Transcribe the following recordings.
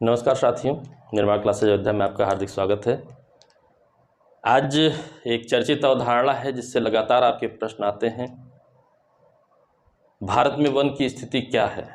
नमस्कार साथियों, निर्माण क्लासेज अयोध्या में आपका हार्दिक स्वागत है। आज एक चर्चित अवधारणा है जिससे लगातार आपके प्रश्न आते हैं। भारत में वन की स्थिति क्या है?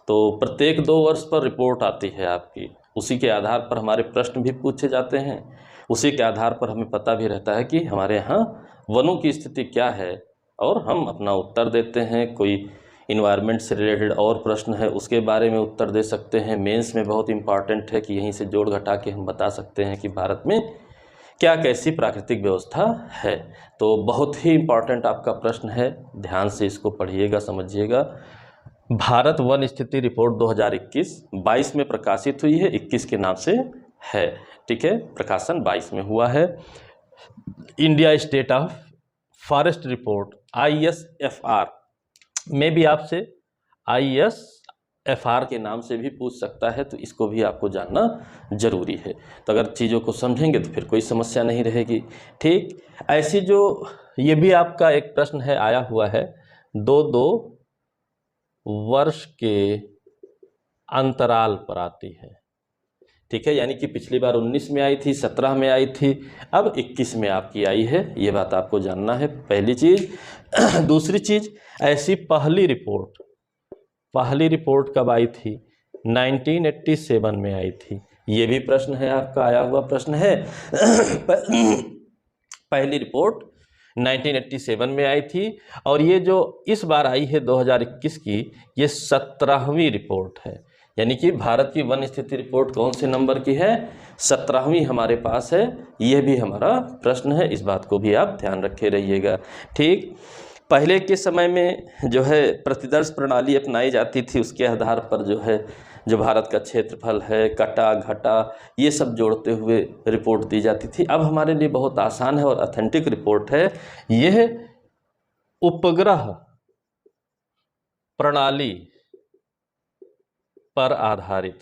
तो प्रत्येक 2 वर्ष पर रिपोर्ट आती है आपकी, उसी के आधार पर हमारे प्रश्न भी पूछे जाते हैं। उसी के आधार पर हमें पता भी रहता है कि हमारे यहाँ वनों की स्थिति क्या है और हम अपना उत्तर देते हैं। कोई इन्वायरमेंट से रिलेटेड और प्रश्न है उसके बारे में उत्तर दे सकते हैं। मेंस में बहुत इंपॉर्टेंट है कि यहीं से जोड़ घटा के हम बता सकते हैं कि भारत में क्या कैसी प्राकृतिक व्यवस्था है। तो बहुत ही इंपॉर्टेंट आपका प्रश्न है, ध्यान से इसको पढ़िएगा, समझिएगा। भारत वन स्थिति रिपोर्ट 2021 22 में प्रकाशित हुई है, 21 के नाम से है। ठीक है, प्रकाशन 22 में हुआ है। India state of forest report ISFR में भी आपसे ISFR के नाम से भी पूछ सकता है, तो इसको भी आपको जानना जरूरी है। तो अगर चीज़ों को समझेंगे तो फिर कोई समस्या नहीं रहेगी। ठीक, ऐसी जो ये भी आपका एक प्रश्न है आया हुआ है, 2 वर्ष के अंतराल पर आती है। ठीक है, यानी कि पिछली बार 19 में आई थी, 17 में आई थी, अब 21 में आपकी आई है। ये बात आपको जानना है, पहली चीज़। दूसरी चीज़, ऐसी पहली रिपोर्ट कब आई थी? 1987 में आई थी। ये भी प्रश्न है आपका, आया हुआ प्रश्न है। पहली रिपोर्ट 1987 में आई थी और ये जो इस बार आई है 2021 की, ये 17वीं रिपोर्ट है। यानी कि भारत की वन स्थिति रिपोर्ट कौन से नंबर की है? 17वीं हमारे पास है। यह भी हमारा प्रश्न है, इस बात को भी आप ध्यान रखे रहिएगा। ठीक, पहले के समय में जो है प्रतिदर्श प्रणाली अपनाई जाती थी, उसके आधार पर जो है जो भारत का क्षेत्रफल है, कटा घटा ये सब जोड़ते हुए रिपोर्ट दी जाती थी। अब हमारे लिए बहुत आसान है और ऑथेंटिक रिपोर्ट है। यह उपग्रह प्रणाली पर आधारित,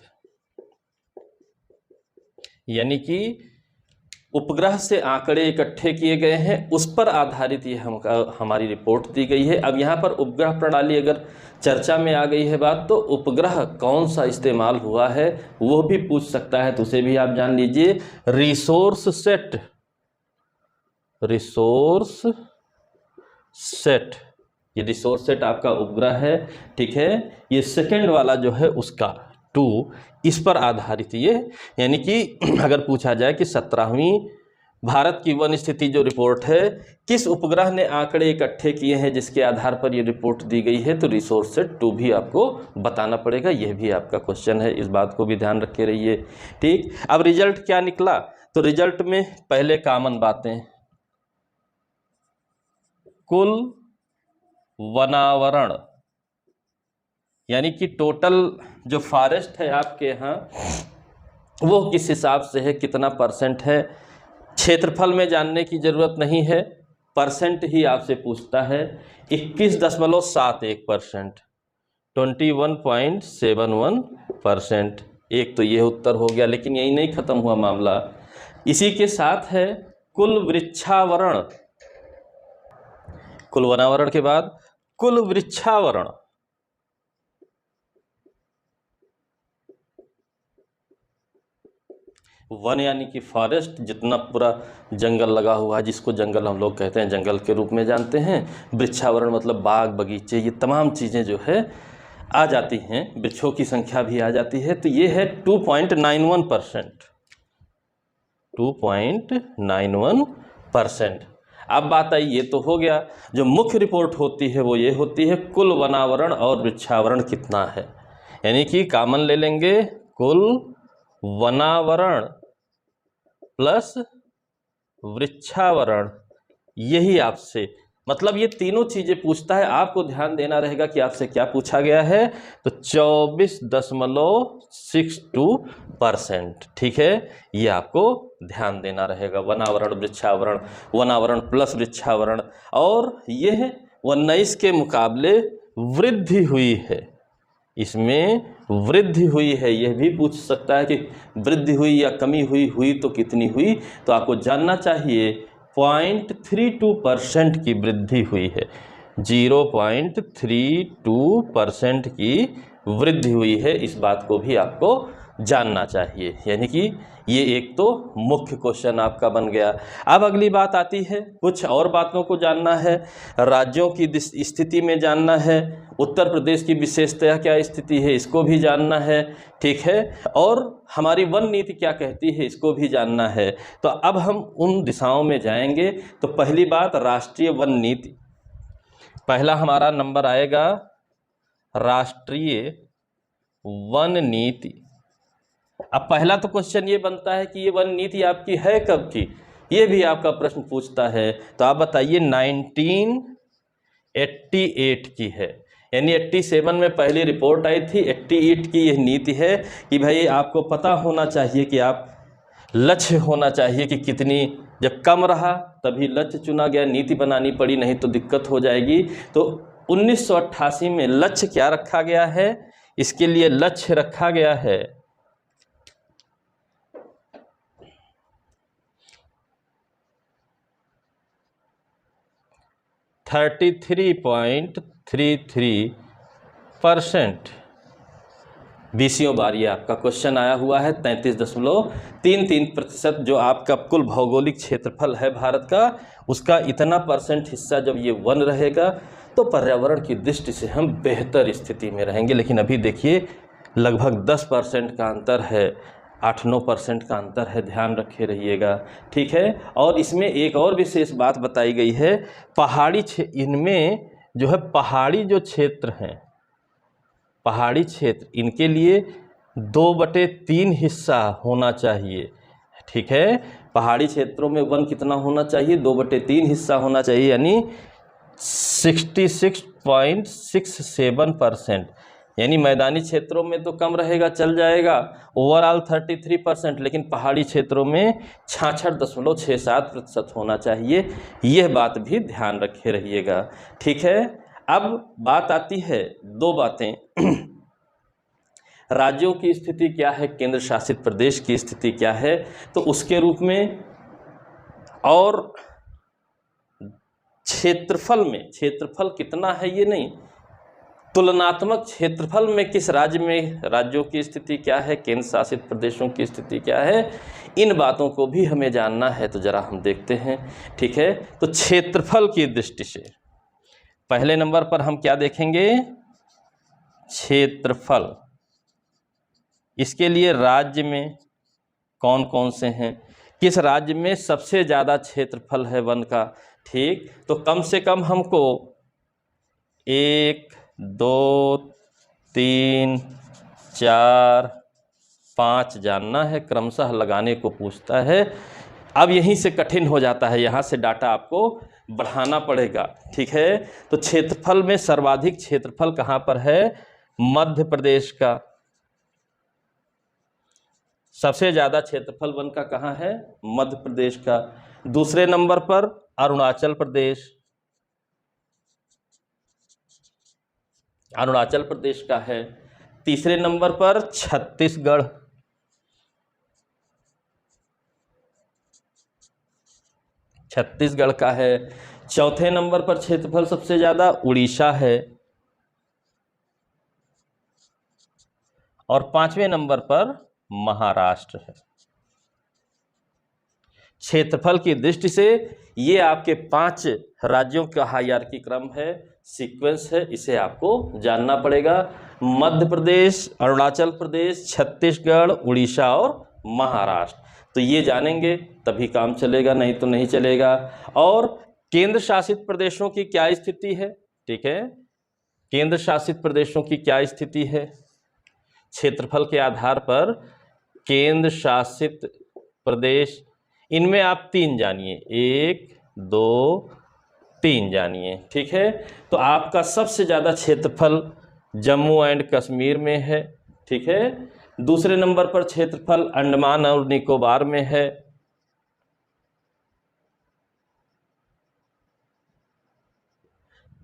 यानी कि उपग्रह से आंकड़े इकट्ठे किए गए हैं, उस पर आधारित ये हमारी रिपोर्ट दी गई है। अब यहाँ पर उपग्रह प्रणाली अगर चर्चा में आ गई है बात, तो उपग्रह कौन सा इस्तेमाल हुआ है वो भी पूछ सकता है, तो उसे भी आप जान लीजिए। रिसोर्स सेट, ये रिसोर्स सेट आपका उपग्रह है। ठीक है, ये सेकंड वाला जो है उसका 2, इस पर आधारित ये, यानी कि अगर पूछा जाए कि 17वीं भारत की वन स्थिति जो रिपोर्ट है, किस उपग्रह ने आंकड़े इकट्ठे किए हैं जिसके आधार पर ये रिपोर्ट दी गई है, तो रिसोर्स सेट 2 भी आपको बताना पड़ेगा। यह भी आपका क्वेश्चन है, इस बात को भी ध्यान रखे रहिए। ठीक, अब रिजल्ट क्या निकला? तो रिजल्ट में पहले कॉमन बातें, कुल वनावरण, यानी कि टोटल जो फॉरेस्ट है आपके यहाँ वो किस हिसाब से है, कितना परसेंट है। क्षेत्रफल में जानने की ज़रूरत नहीं है, परसेंट ही आपसे पूछता है। 21.71%, 21.71%। एक तो ये उत्तर हो गया, लेकिन यही नहीं ख़त्म हुआ मामला। इसी के साथ है कुल वृक्षावरण, कुल वनावरण के बाद कुल वृक्षावरण, वन यानी कि फॉरेस्ट, जितना पूरा जंगल लगा हुआ है, जिसको जंगल हम लोग कहते हैं, जंगल के रूप में जानते हैं। वृक्षावरण मतलब बाग बगीचे, ये तमाम चीज़ें जो है आ जाती हैं, वृक्षों की संख्या भी आ जाती है। तो ये है 2.91%, 2.91%। अब बात आई, ये तो हो गया। जो मुख्य रिपोर्ट होती है वो ये होती है कुल वनावरण और वृक्षावरण कितना है, यानी कि कॉमन ले लेंगे, कुल वनावरण प्लस वृक्षावरण। यही आपसे, मतलब ये तीनों चीज़ें पूछता है। आपको ध्यान देना रहेगा कि आपसे क्या पूछा गया है, तो 24.62%। ठीक है, ये आपको ध्यान देना रहेगा। वनावरण वृक्षावरण, वनावरण प्लस वृक्षावरण, और यह 19 के मुकाबले वृद्धि हुई है, इसमें वृद्धि हुई है। यह भी पूछ सकता है कि वृद्धि हुई या कमी हुई, हुई तो कितनी हुई, तो आपको जानना चाहिए 0.32% की वृद्धि हुई है, 0.32% की वृद्धि हुई है। इस बात को भी आपको जानना चाहिए। यानी कि ये एक तो मुख्य क्वेश्चन आपका बन गया। अब अगली बात आती है, कुछ और बातों को जानना है, राज्यों की स्थिति में जानना है, उत्तर प्रदेश की विशेषतः क्या स्थिति है इसको भी जानना है, ठीक है, और हमारी वन नीति क्या कहती है इसको भी जानना है। तो अब हम उन दिशाओं में जाएंगे। तो पहली बात, राष्ट्रीय वन नीति। पहला हमारा नंबर आएगा राष्ट्रीय वन नीति। अब पहला तो क्वेश्चन ये बनता है कि ये वन नीति आपकी है कब की, ये भी आपका प्रश्न पूछता है। तो आप बताइए 1988 की है, यानी 87 में पहली रिपोर्ट आई थी, 88 की यह नीति है कि भाई आपको पता होना चाहिए कि आप लक्ष्य होना चाहिए कि कितनी, जब कम रहा तभी लक्ष्य चुना गया, नीति बनानी पड़ी, नहीं तो दिक्कत हो जाएगी। तो 1988 में लक्ष्य क्या रखा गया है, इसके लिए लक्ष्य रखा गया है 33.33%। 20वीं बार ये आपका क्वेश्चन आया हुआ है। 33.33% जो आपका कुल भौगोलिक क्षेत्रफल है भारत का, उसका इतना % हिस्सा जब ये वन रहेगा तो पर्यावरण की दृष्टि से हम बेहतर स्थिति में रहेंगे। लेकिन अभी देखिए लगभग 10% का अंतर है, 8-9% का अंतर है, ध्यान रखे रहिएगा, ठीक है। और इसमें एक और विशेष बात बताई गई है, पहाड़ी इनमें जो है पहाड़ी जो क्षेत्र हैं, पहाड़ी क्षेत्र, इनके लिए 2/3 हिस्सा होना चाहिए, ठीक है। पहाड़ी क्षेत्रों में वन कितना होना चाहिए, 2/3 हिस्सा होना चाहिए, यानी 66.67%। यानी मैदानी क्षेत्रों में तो कम रहेगा, चल जाएगा, ओवरऑल 33%, लेकिन पहाड़ी क्षेत्रों में 66.67% होना चाहिए। यह बात भी ध्यान रखे रहिएगा, ठीक है। अब बात आती है, दो बातें, राज्यों की स्थिति क्या है, केंद्र शासित प्रदेश की स्थिति क्या है, तो उसके रूप में, और क्षेत्रफल में, क्षेत्रफल कितना है ये नहीं, तुलनात्मक क्षेत्रफल में किस राज्य में राज्यों की स्थिति क्या है, केंद्र शासित प्रदेशों की स्थिति क्या है, इन बातों को भी हमें जानना है। तो जरा हम देखते हैं, ठीक है। तो क्षेत्रफल की दृष्टि से पहले नंबर पर हम क्या देखेंगे, क्षेत्रफल। इसके लिए राज्य में कौन कौन से हैं, किस राज्य में सबसे ज़्यादा क्षेत्रफल है वन का, ठीक। तो कम से कम हमको 1, 2, 3, 4, 5 जानना है, क्रमशः लगाने को पूछता है। अब यहीं से कठिन हो जाता है, यहाँ से डाटा आपको बढ़ाना पड़ेगा, ठीक है। तो क्षेत्रफल में सर्वाधिक क्षेत्रफल कहाँ पर है, मध्य प्रदेश का। सबसे ज़्यादा क्षेत्रफल वन का कहाँ है, मध्य प्रदेश का। दूसरे नंबर पर अरुणाचल प्रदेश, अरुणाचल प्रदेश का है। तीसरे नंबर पर छत्तीसगढ़, छत्तीसगढ़ का है। चौथे नंबर पर क्षेत्रफल सबसे ज़्यादा उड़ीसा है, और 5वें नंबर पर महाराष्ट्र है। क्षेत्रफल की दृष्टि से ये आपके 5 राज्यों का हायरार्की क्रम है, सीक्वेंस है, इसे आपको जानना पड़ेगा। मध्य प्रदेश, अरुणाचल प्रदेश, छत्तीसगढ़, उड़ीसा और महाराष्ट्र। तो ये जानेंगे तभी काम चलेगा, नहीं तो नहीं चलेगा। और केंद्र शासित प्रदेशों की क्या स्थिति है, ठीक है, केंद्र शासित प्रदेशों की क्या स्थिति है, क्षेत्रफल के आधार पर केंद्र शासित प्रदेश, इनमें आप 3 जानिए, 1, 2, 3 जानिए, ठीक है। तो आपका सबसे ज़्यादा क्षेत्रफल जम्मू एंड कश्मीर में है, ठीक है। दूसरे नंबर पर क्षेत्रफल अंडमान और निकोबार में है।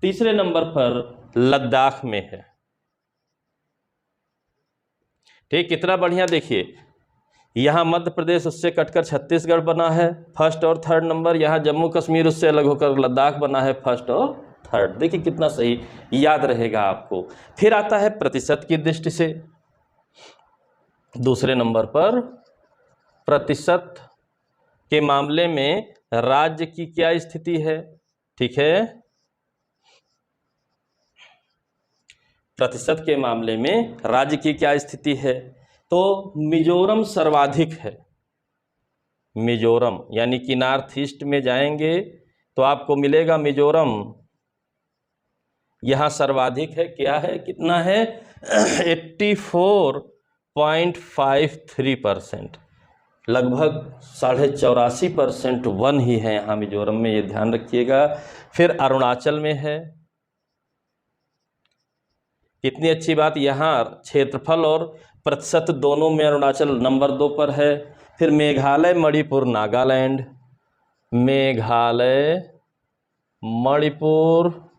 तीसरे नंबर पर लद्दाख में है, ठीक। कितना बढ़िया, देखिए यहाँ मध्य प्रदेश उससे कटकर छत्तीसगढ़ बना है, फर्स्ट और थर्ड नंबर। यहाँ जम्मू कश्मीर उससे अलग होकर लद्दाख बना है, फर्स्ट और थर्ड। देखिए कितना सही, याद रहेगा आपको। फिर आता है प्रतिशत की दृष्टि से। दूसरे नंबर पर प्रतिशत के मामले में राज्य की क्या स्थिति है? ठीक है, प्रतिशत के मामले में राज्य की क्या स्थिति है? तो मिजोरम सर्वाधिक है। मिजोरम यानी कि नॉर्थ ईस्ट में जाएंगे तो आपको मिलेगा मिजोरम, यहाँ सर्वाधिक है। क्या है, कितना है? 84.53%, लगभग 84.5% वन ही है यहाँ मिजोरम में, ये ध्यान रखिएगा। फिर अरुणाचल में है, कितनी अच्छी बात, यहाँ क्षेत्रफल और प्रतिशत दोनों में अरुणाचल नंबर 2 पर है। फिर मेघालय, मणिपुर, नागालैंड, मेघालय, मणिपुर,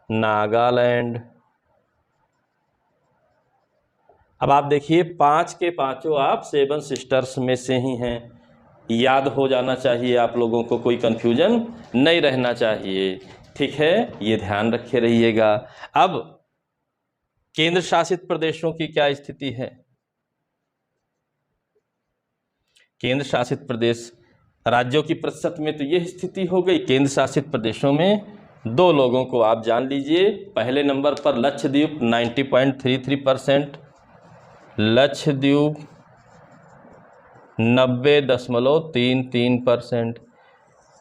नागालैंड। अब आप देखिए 5 के पांचों आप 7 सिस्टर्स में से ही हैं, याद हो जाना चाहिए आप लोगों को, कोई कंफ्यूजन नहीं रहना चाहिए। ठीक है, ये ध्यान रखे रहिएगा। अब केंद्र शासित प्रदेशों की क्या स्थिति है? केंद्र शासित प्रदेश, राज्यों की प्रतिशत में तो ये स्थिति हो गई। केंद्र शासित प्रदेशों में 2 लोगों को आप जान लीजिए। पहले नंबर पर लक्षद्वीप 90.33%, लक्षद्वीप 90.33%।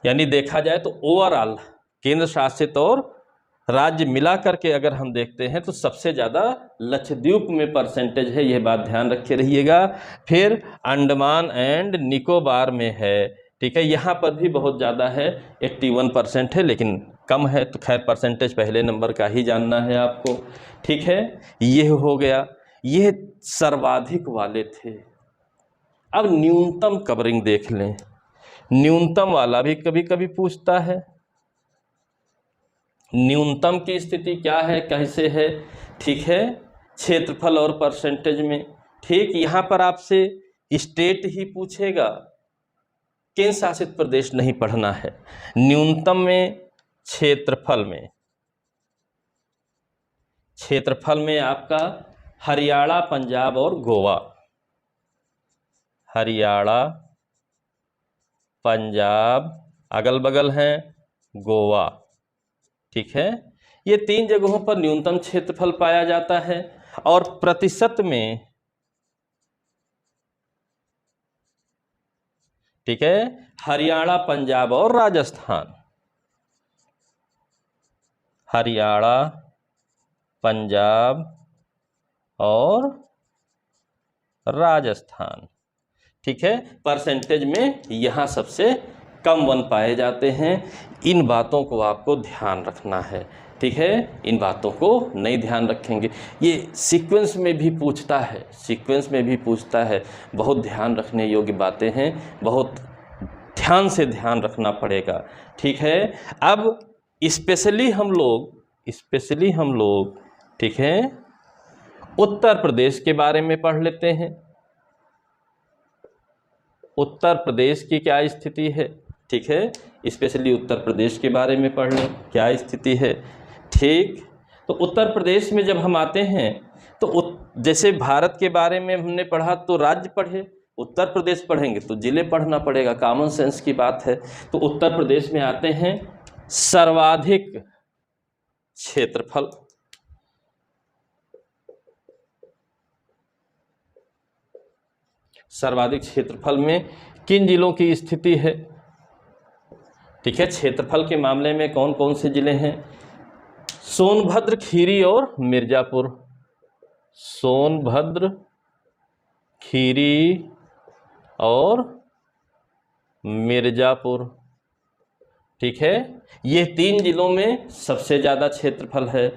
यानी देखा जाए तो ओवरऑल केंद्र शासित और राज्य मिला करके अगर हम देखते हैं तो सबसे ज़्यादा लक्षद्वीप में परसेंटेज है, यह बात ध्यान रखे रहिएगा। फिर अंडमान एंड निकोबार में है। ठीक है, यहाँ पर भी बहुत ज़्यादा है, 81% है, लेकिन कम है, तो खैर परसेंटेज पहले नंबर का ही जानना है आपको। ठीक है, ये हो गया, ये सर्वाधिक वाले थे। अब न्यूनतम कवरिंग देख लें, न्यूनतम वाला भी कभी कभी पूछता है। न्यूनतम की स्थिति क्या है, कैसे है? ठीक है, क्षेत्रफल और परसेंटेज में। ठीक, यहाँ पर आपसे स्टेट ही पूछेगा, केंद्र शासित प्रदेश नहीं पढ़ना है। न्यूनतम में, क्षेत्रफल में, क्षेत्रफल में आपका हरियाणा, पंजाब और गोवा। हरियाणा, पंजाब, अगल बगल हैं गोवा। ठीक है, ये 3 जगहों पर न्यूनतम क्षेत्रफल पाया जाता है। और प्रतिशत में, ठीक है, हरियाणा, पंजाब और राजस्थान। हरियाणा, पंजाब और राजस्थान। ठीक है, परसेंटेज में यहाँ सबसे कम वन पाए जाते हैं। इन बातों को आपको ध्यान रखना है। ठीक है, इन बातों को नहीं ध्यान रखेंगे, ये सीक्वेंस में भी पूछता है, सीक्वेंस में भी पूछता है। बहुत ध्यान रखने योग्य बातें हैं, बहुत ध्यान से ध्यान रखना पड़ेगा। ठीक है, अब स्पेशली हम लोग ठीक है, उत्तर प्रदेश के बारे में पढ़ लेते हैं। उत्तर प्रदेश की क्या स्थिति है? ठीक है, स्पेशली उत्तर प्रदेश के बारे में पढ़ लें, क्या स्थिति है। ठीक, तो उत्तर प्रदेश में जब हम आते हैं तो जैसे भारत के बारे में हमने पढ़ा तो राज्य पढ़े, उत्तर प्रदेश पढ़ेंगे तो जिले पढ़ना पड़ेगा, कॉमन सेंस की बात है। तो उत्तर प्रदेश में आते हैं सर्वाधिक क्षेत्रफल, सर्वाधिक क्षेत्रफल में किन जिलों की स्थिति है? ठीक है, क्षेत्रफल के मामले में कौन कौन से जिले हैं? सोनभद्र, खीरी और मिर्जापुर। सोनभद्र, खीरी और मिर्जापुर। ठीक है, ये 3 जिलों में सबसे ज़्यादा क्षेत्रफल है।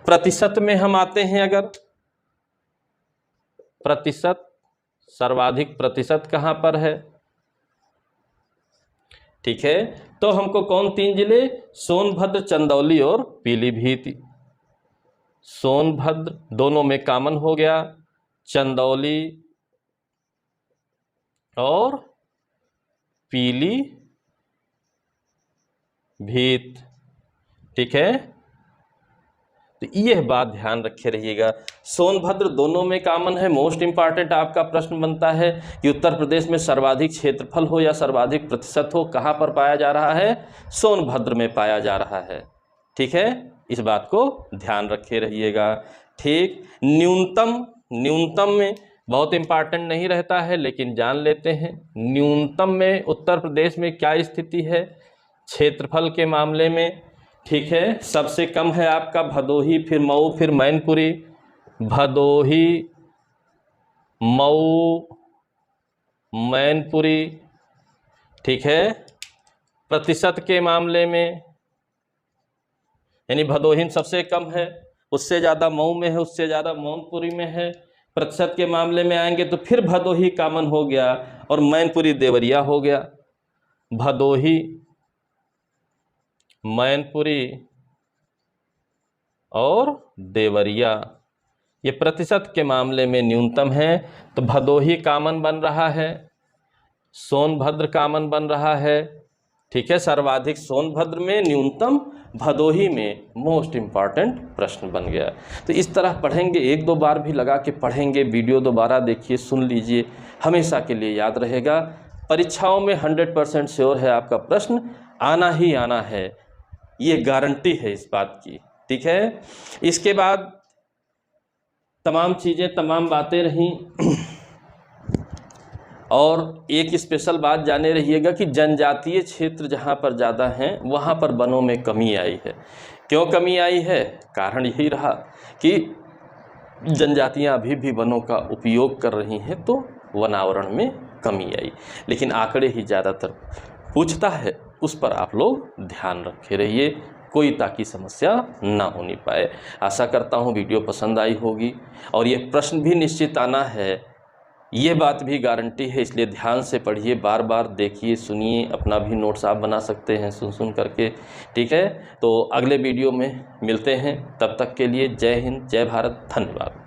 प्रतिशत में हम आते हैं, अगर प्रतिशत, सर्वाधिक प्रतिशत कहाँ पर है? ठीक है, तो हमको कौन 3 जिले? सोनभद्र, चंदौली और पीलीभीत। सोनभद्र दोनों में कॉमन हो गया, चंदौली और पीलीभीत। ठीक है, तो यह बात ध्यान रखे रहिएगा। सोनभद्र दोनों में कॉमन है। मोस्ट इंपॉर्टेंट आपका प्रश्न बनता है कि उत्तर प्रदेश में सर्वाधिक क्षेत्रफल हो या सर्वाधिक प्रतिशत हो, कहाँ पर पाया जा रहा है? सोनभद्र में पाया जा रहा है। ठीक है, इस बात को ध्यान रखे रहिएगा। ठीक, न्यूनतम में बहुत इंपॉर्टेंट नहीं रहता है, लेकिन जान लेते हैं न्यूनतम में उत्तर प्रदेश में क्या स्थिति है क्षेत्रफल के मामले में। ठीक है, सबसे कम है आपका भदोही, फिर मऊ, फिर मैनपुरी। भदोही, मऊ, मैनपुरी। ठीक है, प्रतिशत के मामले में यानी भदोही सबसे कम है, उससे ज़्यादा मऊ में है, उससे ज़्यादा मैनपुरी में है। प्रतिशत के मामले में आएंगे तो फिर भदोही कॉमन हो गया और मैनपुरी देवरिया हो गया। भदोही, मैनपुरी और देवरिया ये प्रतिशत के मामले में न्यूनतम है। तो भदोही कॉमन बन रहा है, सोनभद्र कॉमन बन रहा है। ठीक है, सर्वाधिक सोनभद्र में, न्यूनतम भदोही में। मोस्ट इम्पॉर्टेंट प्रश्न बन गया। तो इस तरह पढ़ेंगे, एक दो बार भी लगा के पढ़ेंगे, वीडियो दोबारा देखिए, सुन लीजिए, हमेशा के लिए याद रहेगा। परीक्षाओं में 100% श्योर है आपका प्रश्न आना ही आना है, ये गारंटी है इस बात की। ठीक है, इसके बाद तमाम चीज़ें, तमाम बातें रहीं। और एक स्पेशल बात जाने रहिएगा कि जनजातीय क्षेत्र जहाँ पर ज़्यादा हैं वहाँ पर वनों में कमी आई है। क्यों कमी आई है? कारण यही रहा कि जनजातियाँ अभी भी वनों का उपयोग कर रही हैं, तो वनावरण में कमी आई। लेकिन आंकड़े ही ज़्यादातर पूछता है, उस पर आप लोग ध्यान रखे रहिए, कोई ताकि समस्या ना होनी पाए। आशा करता हूँ वीडियो पसंद आई होगी और ये प्रश्न भी निश्चित आना है, ये बात भी गारंटी है। इसलिए ध्यान से पढ़िए, बार बार देखिए, सुनिए, अपना भी नोट्स आप बना सकते हैं सुन करके। ठीक है, तो अगले वीडियो में मिलते हैं, तब तक के लिए जय हिंद, जय भारत, धन्यवाद।